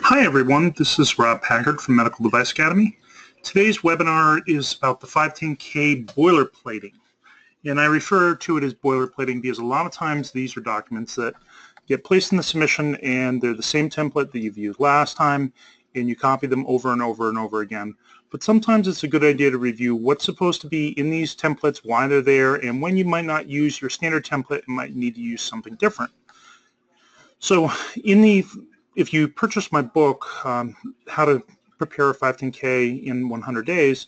Hi everyone, this is Rob Packard from Medical Device Academy. Today's webinar is about the 510K boilerplating. And I refer to it as boilerplating because a lot of times these are documents that get placed in the submission and they're the same template that you've used last time and you copy them over and over and over again. But sometimes it's a good idea to review what's supposed to be in these templates, why they're there, and when you might not use your standard template and might need to use something different. So if you purchase my book, How to Prepare a 510K in 100 Days,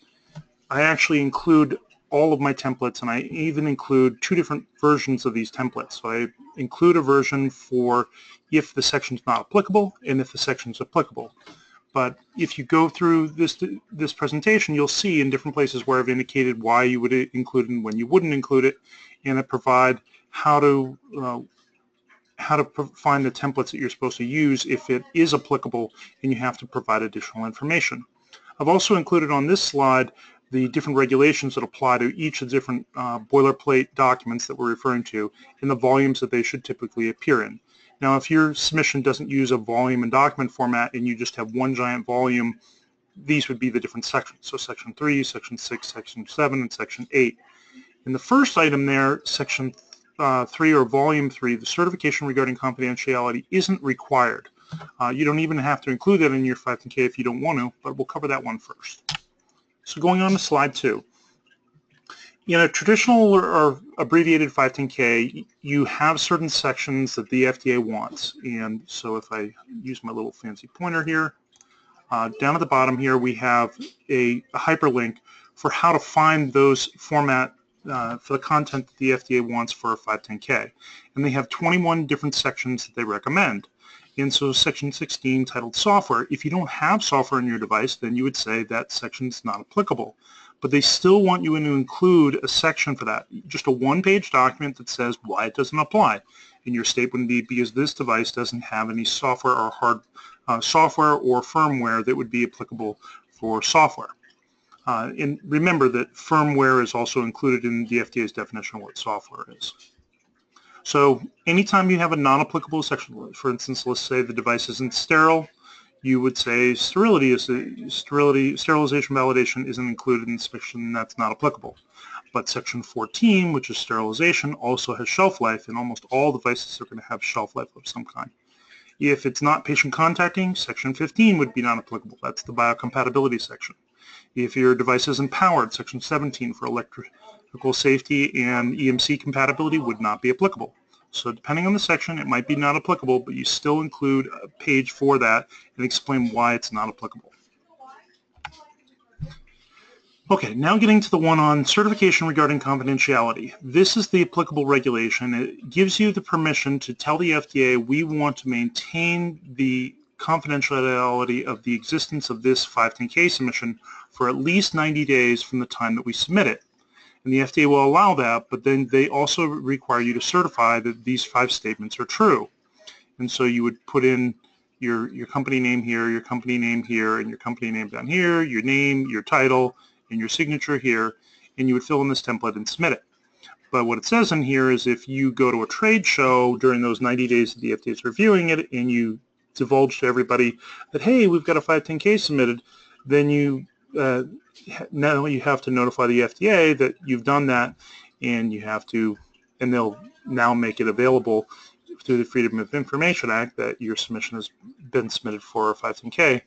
I actually include all of my templates, and I even include two different versions of these templates. So I include a version for if the section's not applicable and if the section's applicable. But if you go through this presentation, you'll see in different places where I've indicated why you would include it and when you wouldn't include it, and I provide how to find the templates that you're supposed to use if it is applicable and you have to provide additional information. I've also included on this slide the different regulations that apply to each of the different boilerplate documents that we're referring to and the volumes that they should typically appear in. Now, if your submission doesn't use a volume and document format and you just have one giant volume, these would be the different sections. So Section 3, Section 6, Section 7, and Section 8. In the first item there, Section 3 or Volume 3, the certification regarding confidentiality isn't required. You don't even have to include that in your 510K if you don't want to, but we'll cover that one first. So going on to slide 2. In a traditional or abbreviated 510K, you have certain sections that the FDA wants. And so if I use my little fancy pointer here, down at the bottom here we have a hyperlink for how to find those format for the content that the FDA wants for a 510K. And they have 21 different sections that they recommend. And so Section 16, titled Software, if you don't have software in your device, then you would say that section is not applicable. But they still want you to include a section for that, just a one-page document that says why it doesn't apply. And your state would be because this device doesn't have any software or software or firmware that would be applicable for software. And remember that firmware is also included in the FDA's definition of what software is. So anytime you have a non-applicable section, for instance, let's say the device isn't sterile, you would say sterilization validation isn't included in the section, that's not applicable. But Section 14, which is sterilization, also has shelf life, and almost all devices are going to have shelf life of some kind. If it's not patient contacting, Section 15 would be not applicable. That's the biocompatibility section. If your device isn't powered, Section 17 for electrical safety and EMC compatibility would not be applicable. So depending on the section, it might be not applicable, but you still include a page for that and explain why it's not applicable. Okay, now getting to the one on certification regarding confidentiality. This is the applicable regulation. It gives you the permission to tell the FDA we want to maintain the confidentiality of the existence of this 510K submission for at least 90 days from the time that we submit it. And the FDA will allow that, but then they also require you to certify that these 5 statements are true. And so you would put in your company name here, your company name here, and your company name down here, your name, your title, and your signature here, and you would fill in this template and submit it. But what it says in here is if you go to a trade show during those 90 days that the FDA is reviewing it and you divulge to everybody that, hey, we've got a 510K submitted, then you now you have to notify the FDA that you've done that, and you have to, and they'll now make it available through the Freedom of Information Act that your submission has been submitted for a 510K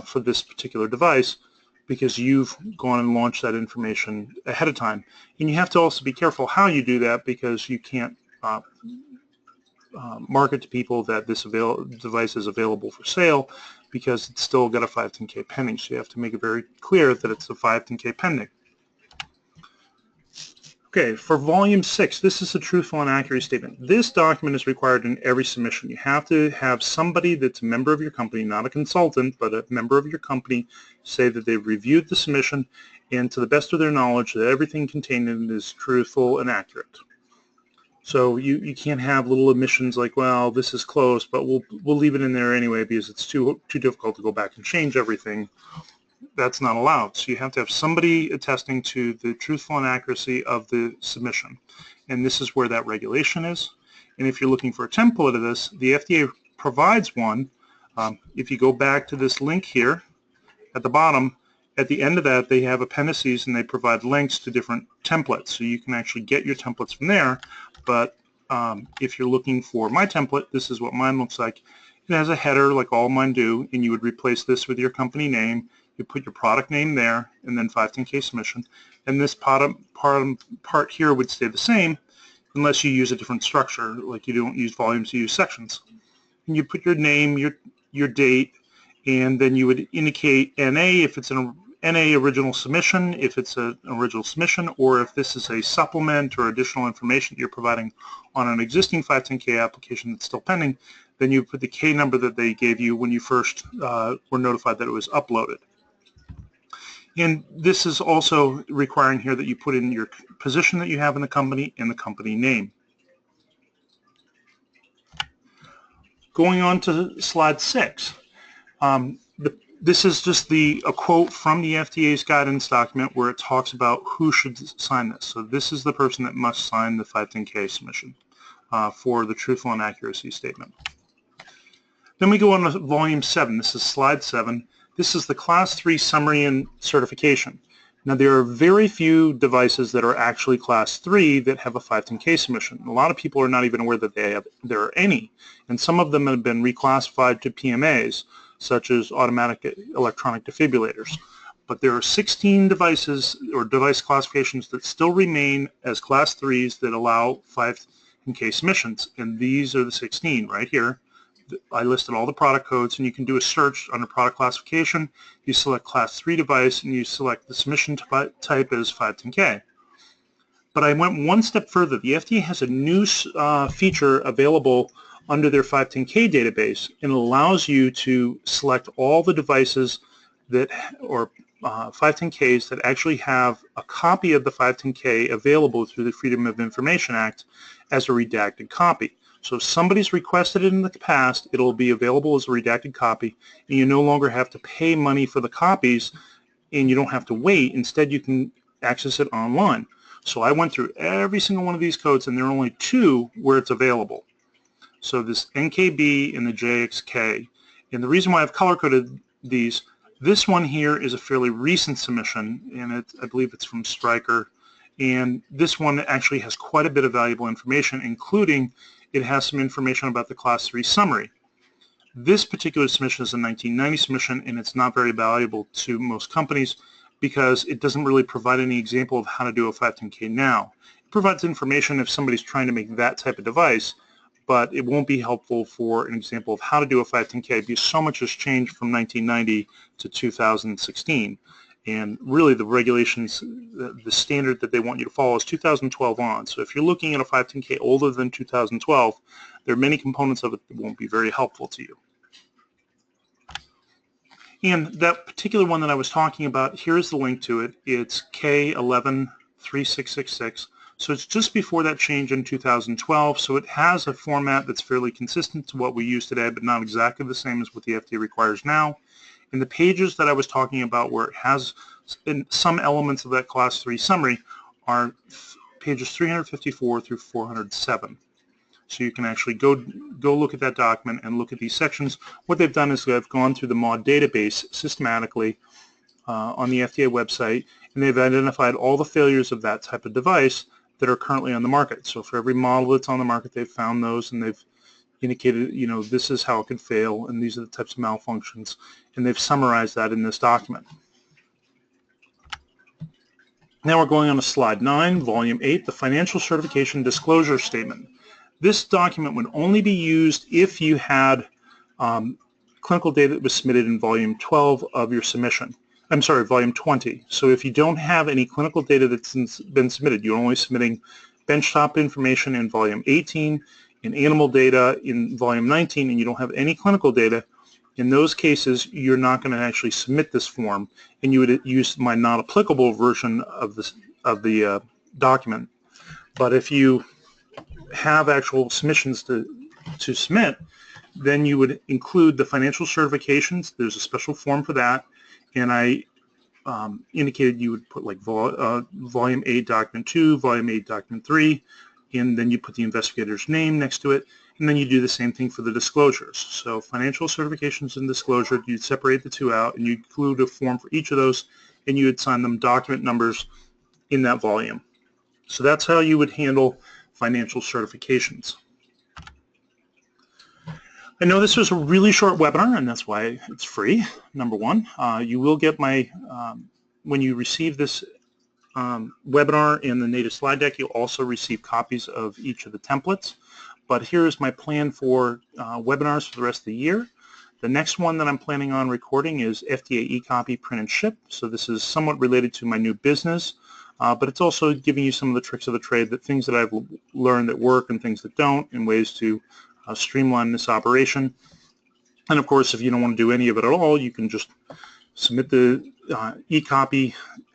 for this particular device because you've gone and launched that information ahead of time. And you have to also be careful how you do that because you can't market to people that this device is available for sale because it's still got a 510K pending. So you have to make it very clear that it's a 510K pending. Okay, for Volume 6, this is a truthful and accurate statement. This document is required in every submission. You have to have somebody that's a member of your company, not a consultant, but a member of your company, say that they've reviewed the submission and to the best of their knowledge that everything contained in it is truthful and accurate. So you can't have little omissions like, well, this is close, but we'll leave it in there anyway because it's too difficult to go back and change everything. That's not allowed. So you have to have somebody attesting to the truthful and accuracy of the submission. And this is where that regulation is. And if you're looking for a template of this, the FDA provides one If you go back to this link here at the bottom, at the end of that they have appendices and they provide links to different templates, so you can actually get your templates from there. But if you're looking for my template, this is what mine looks like. It has a header like all mine do, and you would replace this with your company name. You put your product name there, and then 510K submission. And this part here would stay the same unless you use a different structure, like you don't use volumes, you use sections. And you put your name, your date, and then you would indicate NA if it's an NA original submission, if it's an original submission, or if this is a supplement or additional information that you're providing on an existing 510K application that's still pending, then you put the K number that they gave you when you first were notified that it was uploaded. And this is also requiring here that you put in your position that you have in the company and the company name. Going on to slide 6. This is just a quote from the FDA's guidance document where it talks about who should sign this. So this is the person that must sign the 510K submission for the truthful and accuracy statement. Then we go on to volume 7. This is slide 7. This is the Class 3 summary and certification. Now there are very few devices that are actually Class 3 that have a 510K submission. A lot of people are not even aware that there are any, and some of them have been reclassified to PMAs, such as automatic electronic defibrillators. But there are 16 devices or device classifications that still remain as Class 3s that allow 510K submissions, and these are the 16 right here. I listed all the product codes, and you can do a search under product classification. You select Class 3 device, and you select the submission type as 510K. But I went one step further. The FDA has a new feature available under their 510K database, and it allows you to select all the devices that, or 510Ks that actually have a copy of the 510K available through the Freedom of Information Act as a redacted copy. So if somebody's requested it in the past, it'll be available as a redacted copy, and you no longer have to pay money for the copies, and you don't have to wait. Instead, you can access it online. So I went through every single one of these codes, and there are only 2 where it's available. So this NKB and the JXK. And the reason why I've color-coded these, this one here is a fairly recent submission, and I believe it's from Stryker. And this one actually has quite a bit of valuable information, including it has some information about the Class 3 summary. This particular submission is a 1990 submission, and it's not very valuable to most companies because it doesn't really provide any example of how to do a 510K now. It provides information if somebody's trying to make that type of device, but it won't be helpful for an example of how to do a 510K because so much has changed from 1990 to 2016. And really the regulations, the standard that they want you to follow is 2012 on. So if you're looking at a 510K older than 2012, there are many components of it that won't be very helpful to you. And that particular one that I was talking about, here's the link to it. It's K113666. So it's just before that change in 2012. So it has a format that's fairly consistent to what we use today, but not exactly the same as what the FDA requires now. And the pages that I was talking about where it has some elements of that Class 3 summary are pages 354 through 407. So you can actually go look at that document and look at these sections. What they've done is they've gone through the MAUDE database systematically on the FDA website, and they've identified all the failures of that type of device that are currently on the market. So for every model that's on the market, they've found those, and they've indicated, you know, this is how it could fail, and these are the types of malfunctions, and they've summarized that in this document. Now we're going on to slide 9, volume 8, the financial certification disclosure statement. This document would only be used if you had clinical data that was submitted in volume 12 of your submission. I'm sorry, volume 20. So if you don't have any clinical data that's been submitted, you're only submitting benchtop information in volume 18, in animal data in volume 19, and you don't have any clinical data, in those cases you're not going to actually submit this form, and you would use my not applicable version of the document. But if you have actual submissions to submit, then you would include the financial certifications. There's a special form for that, and I indicated you would put like volume 8 document 2, volume 8 document 3, and then you put the investigator's name next to it. And then you do the same thing for the disclosures. So financial certifications and disclosure, you'd separate the two out and you include a form for each of those, and you would assign them document numbers in that volume. So that's how you would handle financial certifications. I know this was a really short webinar, and that's why it's free, number one. You will get my, when you receive this webinar and the native slide deck, you'll also receive copies of each of the templates. But here's my plan for webinars for the rest of the year. The next one that I'm planning on recording is FDA e-copy print and ship. So this is somewhat related to my new business, but it's also giving you some of the tricks of the trade, that things that I've learned that work and things that don't, and ways to streamline this operation. And of course, if you don't want to do any of it at all, you can just submit the e-copy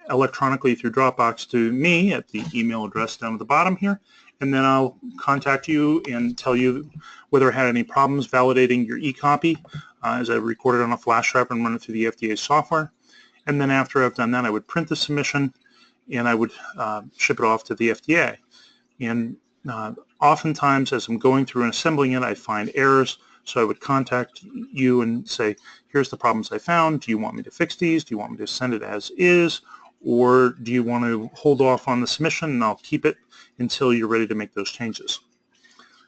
electronically through Dropbox to me at the email address down at the bottom here, and then I'll contact you and tell you whether I had any problems validating your e-copy as I record it on a flash drive and run it through the FDA software. And then after I've done that, I would print the submission and I would ship it off to the FDA. And oftentimes, as I'm going through and assembling it, I find errors, so I would contact you and say, here's the problems I found. Do you want me to fix these? Do you want me to send it as is? Or do you want to hold off on the submission and I'll keep it until you're ready to make those changes?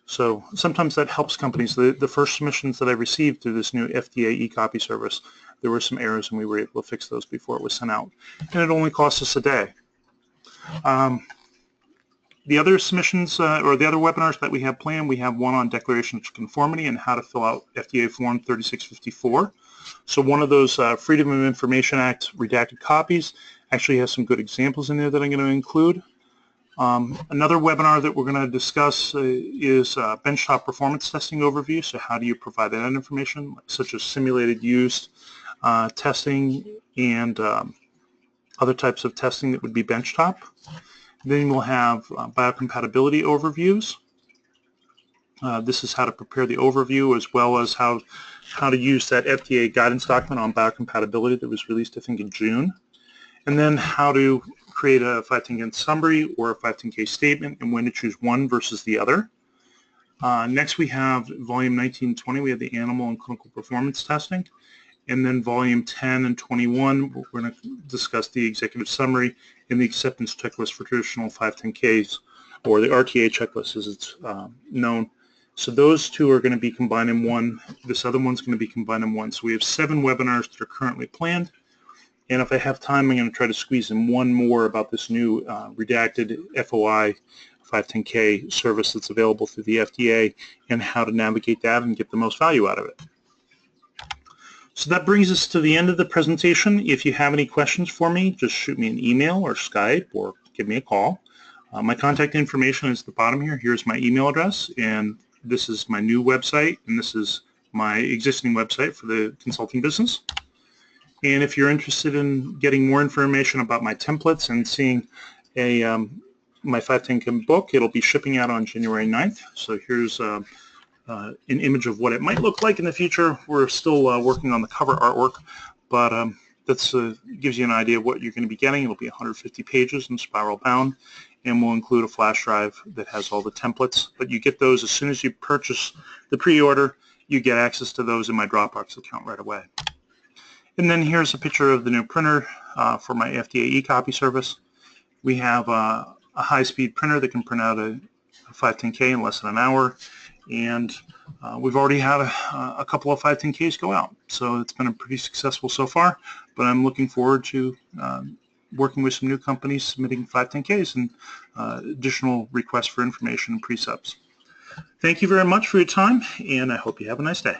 So sometimes that helps companies. The first submissions that I received through this new FDA e-copy service, there were some errors and we were able to fix those before it was sent out. And it only cost us a day. The other submissions or the other webinars that we have planned, we have one on declaration of conformity and how to fill out FDA Form 3654. So one of those Freedom of Information Act redacted copies actually has some good examples in there that I'm going to include. Another webinar that we're going to discuss is benchtop performance testing overview. So how do you provide that information, such as simulated use testing and other types of testing that would be benchtop. Then we'll have biocompatibility overviews. This is how to prepare the overview, as well as how to use that FDA guidance document on biocompatibility that was released, I think, in June. And then how to create a 510K summary or a 510K statement and when to choose one versus the other. Next we have volume 19 and 20, we have the animal and clinical performance testing. And then volume 10 and 21, we're going to discuss the executive summary and the acceptance checklist for traditional 510Ks, or the RTA checklist as it's known. So those two are going to be combined in one. This other one's going to be combined in one. So we have 7 webinars that are currently planned. And if I have time, I'm going to try to squeeze in one more about this new redacted FOI 510K service that's available through the FDA and how to navigate that and get the most value out of it. So that brings us to the end of the presentation. If you have any questions for me, just shoot me an email or Skype or give me a call. My contact information is at the bottom here. Here's my email address, and this is my new website, and this is my existing website for the consulting business. And if you're interested in getting more information about my templates and seeing my 510K book, it'll be shipping out on January 9th. So here's an image of what it might look like in the future. We're still working on the cover artwork, but that gives you an idea of what you're going to be getting. It'll be 150 pages and spiral bound, and we'll include a flash drive that has all the templates. But you get those as soon as you purchase the pre-order. You get access to those in my Dropbox account right away. And then here's a picture of the new printer for my FDA e-copy service. We have a high-speed printer that can print out a 510K in less than an hour, and we've already had a couple of 510Ks go out. So it's been pretty successful so far, but I'm looking forward to working with some new companies submitting 510Ks and additional requests for information and pre-subs. Thank you very much for your time, and I hope you have a nice day.